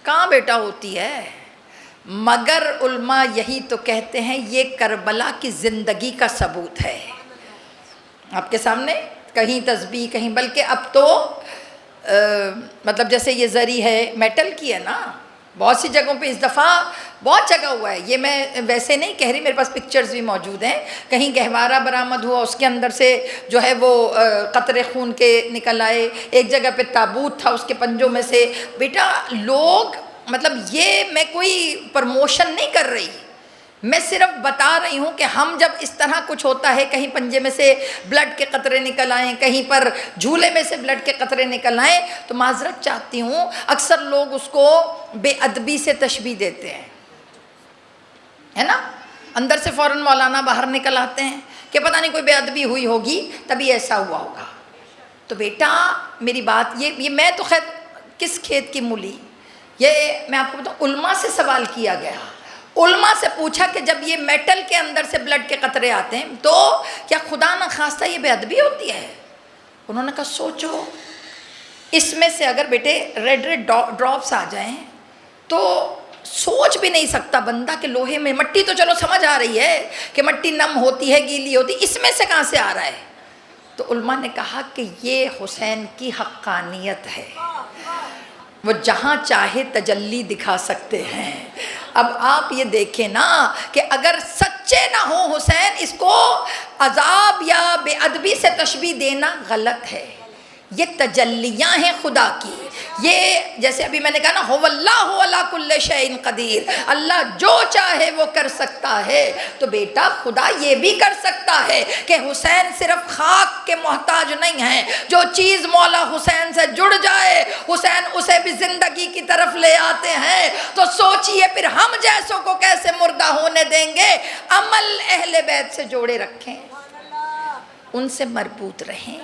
کہاں بیٹا ہوتی ہے، مگر علماء یہی تو کہتے ہیں یہ کربلا کی زندگی کا ثبوت ہے۔ آپ کے سامنے کہیں تسبیح کہیں، بلکہ اب تو مطلب جیسے یہ زری ہے میٹل کی ہے نا، بہت سی جگہوں پہ اس دفعہ بہت جگہ ہوا ہے، یہ میں ویسے نہیں کہہ رہی، میرے پاس پکچرز بھی موجود ہیں، کہیں گہوارہ برآمد ہوا، اس کے اندر سے جو ہے وہ قطرے خون کے نکل آئے، ایک جگہ پہ تابوت تھا اس کے پنجوں میں سے۔ بیٹا لوگ، مطلب یہ میں کوئی پرموشن نہیں کر رہی، میں صرف بتا رہی ہوں کہ ہم جب اس طرح کچھ ہوتا ہے، کہیں پنجے میں سے بلڈ کے قطرے نکل آئیں، کہیں پر جھولے میں سے بلڈ کے قطرے نکل آئیں، تو معذرت چاہتی ہوں، اکثر لوگ اس کو بے ادبی سے تشبیہ دیتے ہیں، ہے نا، اندر سے فوراً مولانا باہر نکل آتے ہیں کہ پتہ نہیں کوئی بے ادبی ہوئی ہوگی تبھی ایسا ہوا ہوگا۔ تو بیٹا میری بات یہ میں تو خیر کس کھیت کی مولی، یہ میں آپ کو بتاؤں، علماء سے سوال کیا گیا، علماء سے پوچھا کہ جب یہ میٹل کے اندر سے بلڈ کے قطرے آتے ہیں تو کیا خدا نخواستہ یہ بے ادبی ہوتی ہے؟ انہوں نے کہا سوچو، اس میں سے اگر بیٹے ریڈ ریڈ ڈراپس آ جائیں تو سوچ بھی نہیں سکتا بندہ کہ لوہے میں، مٹی تو چلو سمجھ آ رہی ہے کہ مٹی نم ہوتی ہے گیلی ہوتی، اس میں سے کہاں سے آ رہا ہے؟ تو علماء نے کہا کہ یہ حسین کی حقانیت ہے، وہ جہاں چاہے تجلی دکھا سکتے ہیں۔ اب آپ یہ دیکھیں نا کہ اگر سچے نہ ہوں حسین، اس کو عذاب یا بے ادبی سے تشبیہ دینا غلط ہے، یہ تجلیاں ہیں خدا کی۔ یہ جیسے ابھی میں نے کہا نا، هو اللہ علی کل شیء قدیر، اللہ جو چاہے وہ کر سکتا ہے، تو بیٹا خدا یہ بھی کر سکتا ہے کہ حسین صرف خاک کے محتاج نہیں ہیں، جو چیز مولا حسین سے جڑ جائے حسین اسے بھی زندگی کی طرف لے آتے ہیں۔ تو سوچئے پھر ہم جیسوں کو کیسے مردہ ہونے دیں گے؟ عمل اہل بیت سے جوڑے رکھیں، ان سے مربوط رہیں۔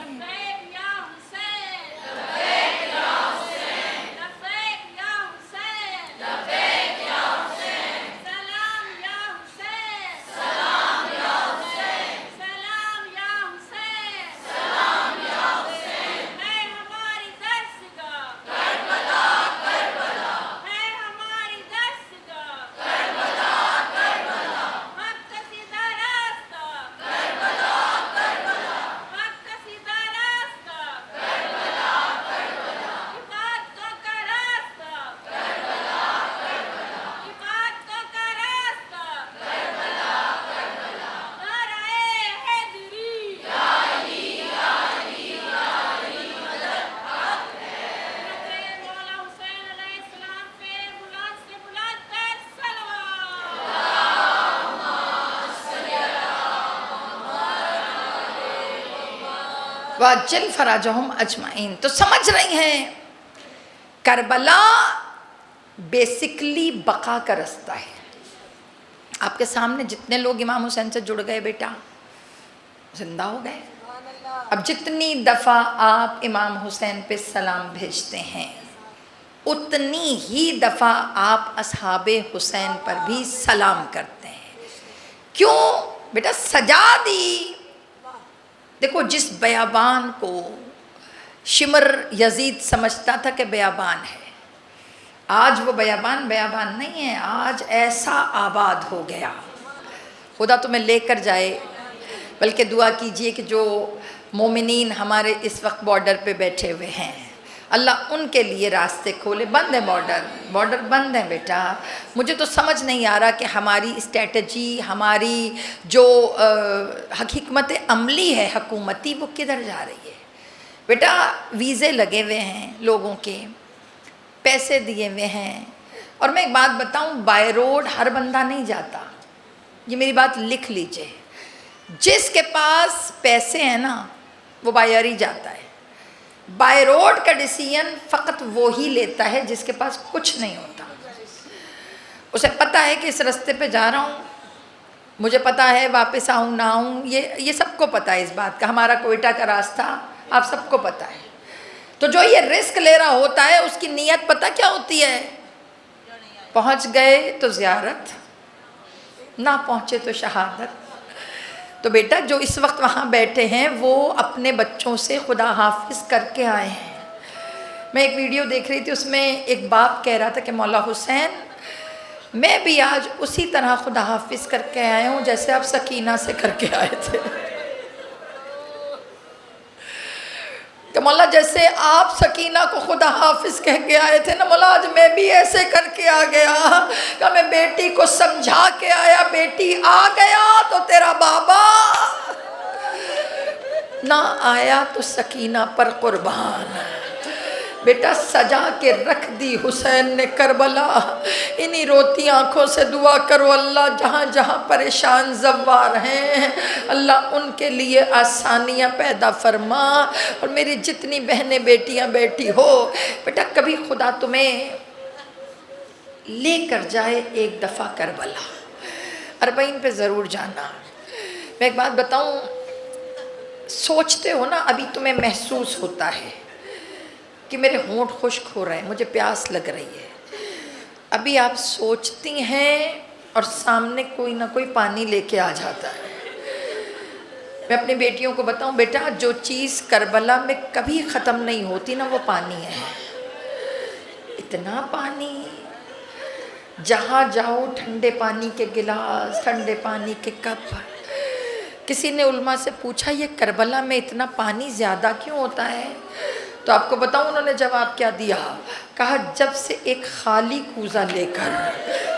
وَعَجِّلْ فَرَجَهُمْ أَجْمَعِينَ۔ تو سمجھ رہی ہیں کربلا بیسکلی بقا کا رستہ ہے۔ آپ کے سامنے جتنے لوگ امام حسین سے جڑ گئے بیٹا زندہ ہو گئے۔ اب جتنی دفعہ آپ امام حسین پہ سلام بھیجتے ہیں اتنی ہی دفعہ آپ اصحاب حسین پر بھی سلام کرتے ہیں۔ کیوں بیٹا؟ سجا دی۔ دیکھو جس بیابان کو شمر یزید سمجھتا تھا کہ بیابان ہے، آج وہ بیابان نہیں ہے، آج ایسا آباد ہو گیا۔ خدا تمہیں لے کر جائے، بلکہ دعا کیجئے کہ جو مومنین ہمارے اس وقت بارڈر پہ بیٹھے ہوئے ہیں اللہ ان کے لیے راستے کھولے۔ بند ہے بارڈر بند ہے بیٹا۔ مجھے تو سمجھ نہیں آ رہا کہ ہماری اسٹریٹجی، ہماری جو حکمت عملی ہے حکومتی، وہ کدھر جا رہی ہے بیٹا؟ ویزے لگے ہوئے ہیں لوگوں کے، پیسے دیے ہوئے ہیں، اور میں ایک بات بتاؤں، بائی روڈ ہر بندہ نہیں جاتا، یہ میری بات لکھ لیجئے۔ جس کے پاس پیسے ہیں نا وہ بائی ایئر ہی جاتا ہے۔ بائی روڈ کا ڈیسیژن فقط وہی لیتا ہے جس کے پاس کچھ نہیں ہوتا۔ اسے پتہ ہے کہ اس رستے پہ جا رہا ہوں، مجھے پتہ ہے واپس آؤں نہ آؤں، یہ سب کو پتہ ہے اس بات کا۔ ہمارا کوئٹہ کا راستہ آپ سب کو پتہ ہے۔ تو جو یہ رسک لے رہا ہوتا ہے اس کی نیت پتہ کیا ہوتی ہے؟ پہنچ گئے تو زیارت، نہ پہنچے تو شہادت۔ تو بیٹا جو اس وقت وہاں بیٹھے ہیں وہ اپنے بچوں سے خدا حافظ کر کے آئے ہیں۔ میں ایک ویڈیو دیکھ رہی تھی، اس میں ایک باپ کہہ رہا تھا کہ مولا حسین میں بھی آج اسی طرح خدا حافظ کر کے آیا ہوں جیسے آپ سکینہ سے کر کے آئے تھے، کہ مولا جیسے آپ سکینہ کو خدا حافظ کہہ کے آئے تھے نا مولا، آج میں بھی ایسے کر کے آ گیا کہ میں بیٹی کو سمجھا کے آیا، بیٹی آ گیا تو تیرا بابا نہ آیا تو سکینہ پر قربان۔ بیٹا سجا کے رکھ دی حسین نے کربلا، انہی روتی آنکھوں سے دعا کرو اللہ جہاں جہاں پریشان زوار ہیں اللہ ان کے لیے آسانیاں پیدا فرما، اور میری جتنی بہنیں بیٹیاں بیٹی ہو بیٹا کبھی خدا تمہیں لے کر جائے ایک دفعہ کربلا، 40 پہ ضرور جانا۔ میں ایک بات بتاؤں، سوچتے ہو نا ابھی تمہیں محسوس ہوتا ہے کہ میرے ہونٹ خشک ہو رہے ہیں، مجھے پیاس لگ رہی ہے، ابھی آپ سوچتی ہیں اور سامنے کوئی نہ کوئی پانی لے کے آ جاتا ہے۔ میں اپنی بیٹیوں کو بتاؤں بیٹا جو چیز کربلا میں کبھی ختم نہیں ہوتی نا وہ پانی ہے، اتنا پانی، جہاں جاؤ ٹھنڈے پانی کے گلاس، ٹھنڈے پانی کے کپ۔ کسی نے علماء سے پوچھا یہ کربلا میں اتنا پانی زیادہ کیوں ہوتا ہے؟ تو آپ کو بتاؤں انہوں نے جواب کیا دیا، کہا جب سے ایک خالی کوزہ لے کر،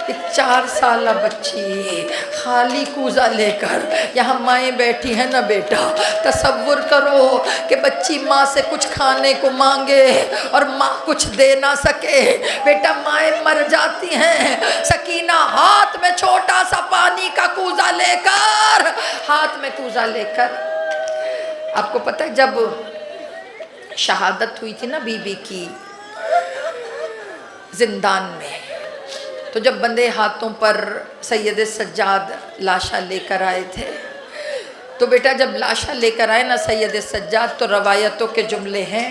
ایک 4 سالہ بچی خالی کوزہ لے کر یہاں مائیں بیٹھی ہیں نا بیٹا، تصور کرو کہ بچی ماں سے کچھ کھانے کو مانگے اور ماں کچھ دے نہ سکے، بیٹا مائیں مر جاتی ہیں، سکینہ ہاتھ میں چھوٹا سا پانی کا کوزہ لے کر، ہاتھ میں کوزہ لے کر، آپ کو پتہ ہے جب شہادت ہوئی تھی نا بی بی کی زندان میں، تو جب بندے ہاتھوں پر سید سجاد لاشا لے کر آئے تھے، تو بیٹا جب لاشا لے کر آئے نا سید سجاد تو روایتوں کے جملے ہیں،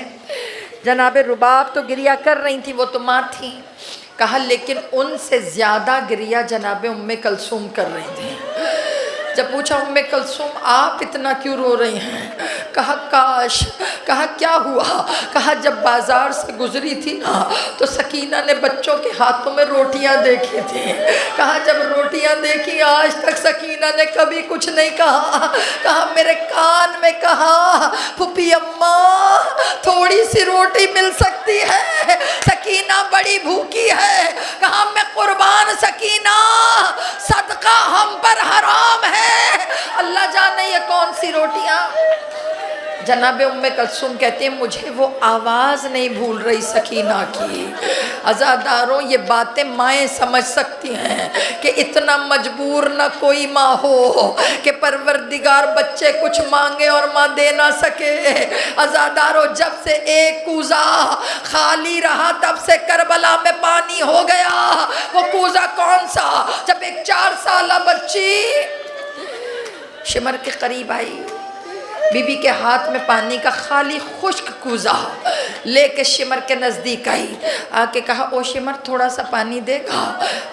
جناب رباب تو گریہ کر رہی تھی، وہ تو ماں تھیں، کہا لیکن ان سے زیادہ گریہ جناب ام کلثوم کر رہی تھیں۔ جب پوچھا ام کلثوم آپ اتنا کیوں رو رہی ہیں؟ کہا کاش، کہا کیا ہوا؟ کہا جب بازار سے گزری تھی نا تو سکینہ نے بچوں کے ہاتھوں میں روٹیاں دیکھی تھی، کہا جب روٹیاں دیکھی آج تک سکینہ نے کبھی کچھ نہیں کہا، کہا میرے کان میں کہا پھوپھی اماں تھوڑی سی روٹی مل سکتی ہے، سکینہ بڑی بھوکی ہے، کہا میں قربان سکینہ صدقہ ہم پر حرام ہے، اللہ جانے یہ کون سی روٹیاں۔ جناب ام کلثوم کہتے ہیں مجھے وہ آواز نہیں بھول رہی سکینہ کی۔ عزاداروں یہ باتیں مائیں سمجھ سکتی ہیں کہ اتنا مجبور نہ کوئی ماں ہو کہ پروردگار بچے کچھ مانگے اور ماں دے نہ سکے۔ عزاداروں جب سے ایک کوزہ خالی رہا تب سے کربلا میں پانی ہو گیا۔ وہ کوزہ کون سا؟ جب ایک 4 سالہ بچی شمر کے قریب آئی، بی بی کے ہاتھ میں پانی کا خالی خشک کوزہ لے کے شمر کے نزدیک آئی، آ کے کہا او شمر تھوڑا سا پانی دے گا؟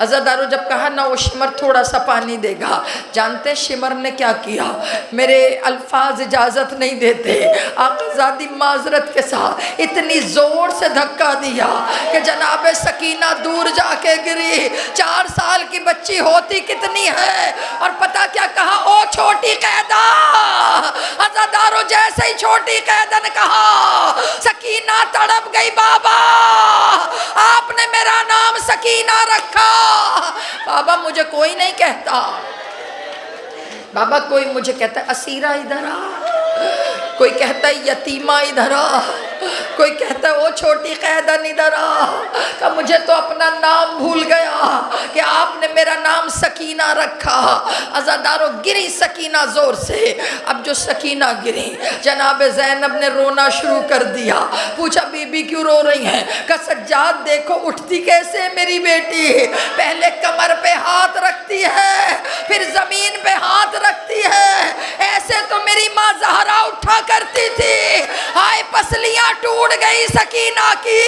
عزاداروں جب کہا نہ او شمر تھوڑا سا پانی دے گا، جانتے شمر نے کیا کیا؟ میرے الفاظ اجازت نہیں دیتے، آقا زادی معذرت کے ساتھ اتنی زور سے دھکا دیا کہ جناب سکینہ دور جا کے گری۔ 4 سال کی بچی ہوتی کتنی ہے، اور پتہ کیا کہا؟ او چھوٹی قیدہ۔ عزاداروں جیسے ہی چھوٹی قیدہ نے کہا سکینہ تڑپ گئی، بابا آپ نے میرا نام سکینہ رکھا، بابا مجھے کوئی نہیں کہتا، بابا کوئی مجھے کہتا ہے اسیرہ ادھر آ، کوئی کہتا ہے یتیمہ ادھر آ، کوئی کہتا ہے وہ چھوٹی قیدن ادھر آ، کہ مجھے تو اپنا نام بھول گیا کہ آپ نے میرا نام سکینہ رکھا۔ عزاداروں گری سکینہ زور سے، اب جو سکینہ گری جناب زینب نے رونا شروع کر دیا، پوچھا بی بی کیوں رو رہی ہیں؟ کہ سجاد دیکھو اٹھتی کیسے میری بیٹی، پہلے کمر پہ ہاتھ رکھتی ہے پھر زمین پہ ہاتھ رکھتی ہے، ایسے تو میری ماں زہرا اٹھا کرتی تھی، ہائے پسلیاں ٹوٹ گئی سکینہ کی،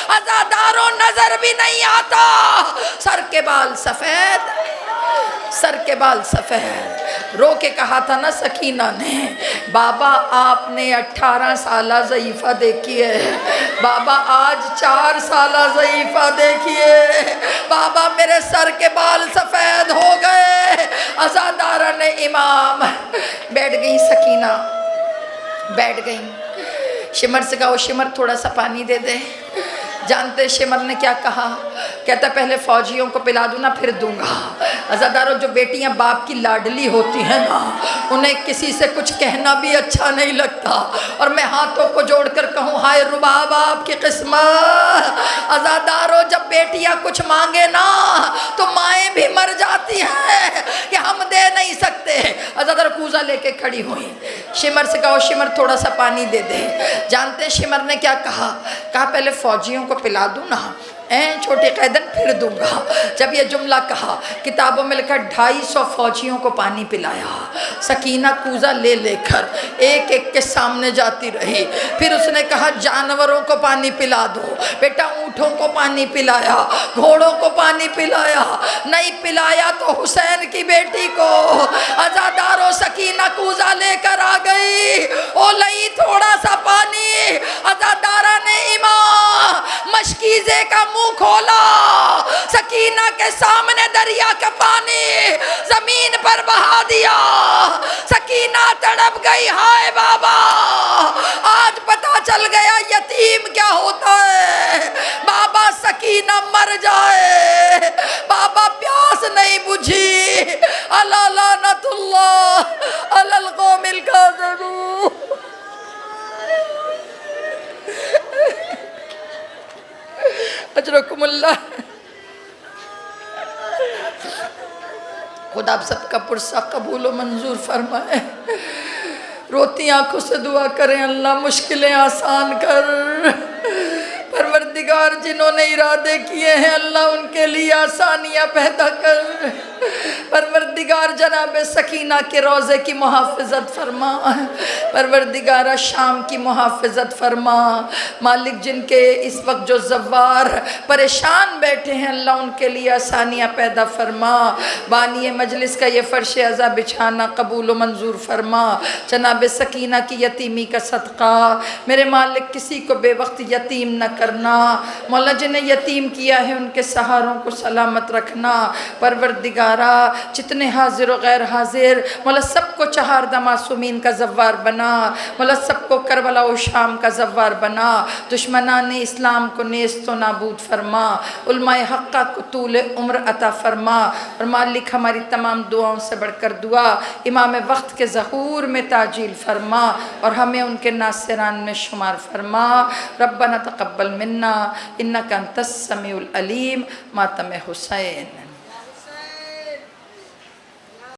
عزاداروں نظر بھی نہیں آتا، سر کے بال سفید، سر کے بال سفید، رو کے کہا تھا نا سکینہ نے، بابا آپ نے 18 سالہ ضعیفہ دیکھی ہے، بابا آج 4 سالہ ضعیفہ دیکھیے، بابا میرے سر کے بال سفید ہو گئے۔ عزاداران امام بیٹھ گئی، سکینہ بیٹھ گئی۔ شمر سے کہا، شمر تھوڑا سا پانی دے دے۔ جانتے شمر نے کیا کہا؟ کہتا پہلے فوجیوں کو پلا دوں نا پھر دوں گا۔ عزاداروں، جو بیٹیاں باپ کی لاڈلی ہوتی ہیں نا، انہیں کسی سے کچھ کہنا بھی اچھا نہیں لگتا، اور میں ہاتھوں کو جوڑ کر کہوں ہائے رباب آپ کی قسمت۔ عزاداروں، جب بیٹیاں کچھ مانگے نا تو مائیں بھی مر جاتی ہیں کہ ہم دے نہیں سکتے۔ عزاداروں کوزہ لے کے کھڑی ہوئی، شمر سے کہو شمر تھوڑا سا پانی دے دے۔ جانتے شمر نے کیا کہا؟ کہا پہلے فوجیوں کو پلا دوں نا، چھوٹی قیدن پھر دوں گا۔ جب یہ جملہ کہا، کتابوں میں لکھا 250 فوجیوں کو پانی پلایا۔ سکینہ کوزہ لے لے کر ایک ایک کے سامنے جاتی رہی۔ پھر اس نے کہا جانوروں کو پانی پلا دو۔ بیٹا اونٹوں کو پانی پلایا، گھوڑوں کو پانی پلایا، نہیں پلایا تو حسین کی بیٹی کو۔ عزاداروں، سکینہ کوزہ لے کر آ گئی، او لئی تھوڑا سا پانی۔ عزادارہ نے امام مشکیزے کا منہ کھولا، سکینہ کے سامنے دریا کا پانی زمین پر بہا دیا۔ سکینہ تڑپ گئی، ہائے بابا آج پتا چل گیا یتیم کیا ہوتا ہے۔ بابا سکینہ مر جائے، بابا پیاس نہیں بجھی۔ الا لعنت اللہ علی القوم الکاذبین۔ اجرکم اللہ۔ خدا آپ سب کا پرسہ قبول و منظور فرمائے۔ روتی آنکھوں سے دعا کریں، اللہ مشکلیں آسان کر۔ پروردگار جنہوں نے ارادے کیے ہیں اللہ ان کے لیے آسانیاں پیدا کر۔ پروردگار جناب سکینہ کے روضے کی محافظت فرما، پروردگار شام کی محافظت فرما۔ مالک جن کے اس وقت جو زوار پریشان بیٹھے ہیں اللہ ان کے لیے آسانیاں پیدا فرما۔ بانی مجلس کا یہ فرش عزا بچھانا قبول و منظور فرما۔ جناب سکینہ کی یتیمی کا صدقہ میرے مالک کسی کو بے وقت یتیم نہ کرنا۔ مولا جنہیں یتیم کیا ہے ان کے سہاروں کو سلامت رکھنا۔ پروردگارہ جتنے حاضر و غیر حاضر مولا سب کو چہاردہ معصومین کا زوار بنا، مولا سب کو کربلا و شام کا زوار بنا۔ دشمنان اسلام کو نیست و نابود فرما، علماء حقہ کو طول عمر عطا فرما۔ اور مالک ہماری تمام دعاؤں سے بڑھ کر دعا امام وقت کے ظہور میں تعجیل فرما اور ہمیں ان کے ناصران میں شمار فرما۔ ربنا تقبل منا انک انت السمیع العلیم۔ ماتم حسین۔